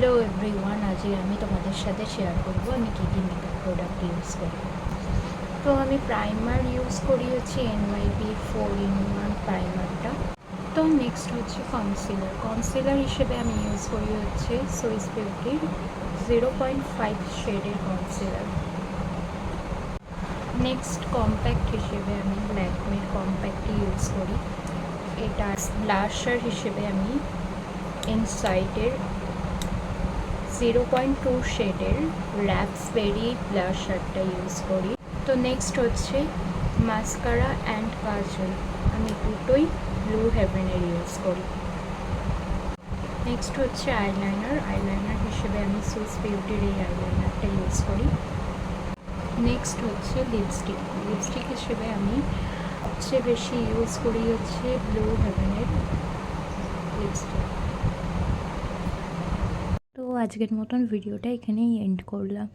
Hello everyone, আজকে আমি তোমাদের সাথে শেয়ার করব আমি কী কী মেকআপ প্রোডাক্ট ইউজ করি। তো আমি প্রাইমার ইউজ করি হচ্ছে এনওয়াইবি 4-in-1 প্রাইমারটা। তো নেক্সট হচ্ছে কনসিলার হিসেবে আমি ইউজ করি হচ্ছে সুইস বিউটির 0.5 শেডের কনসিলার। নেক্সট কম্প্যাক্ট হিসেবে আমি ল্যাকমির কম্প্যাক্টই ইউজ করি। এটা ব্লাশার হিসেবে আমি ইনসাইডের 0.2 শেডের র্যাপসবেরি ব্লাশারটা ইউজ করি। তো নেক্সট হচ্ছে মাস্কারা অ্যান্ড কাজল, আমি দুটোই ব্লু হেভেনের ইউজ করি। নেক্সট হচ্ছে আইলাইনার হিসেবে আমি সুইস বিউটির এই আইলাইনারটা ইউজ করি। নেক্সট হচ্ছে লিপস্টিক হিসেবে আমি সবচেয়ে বেশি ইউজ করি হচ্ছে ব্লু হেভেনের লিপস্টিক। তো আজকের মতন ভিডিওটা এখানেই এন্ড করলাম।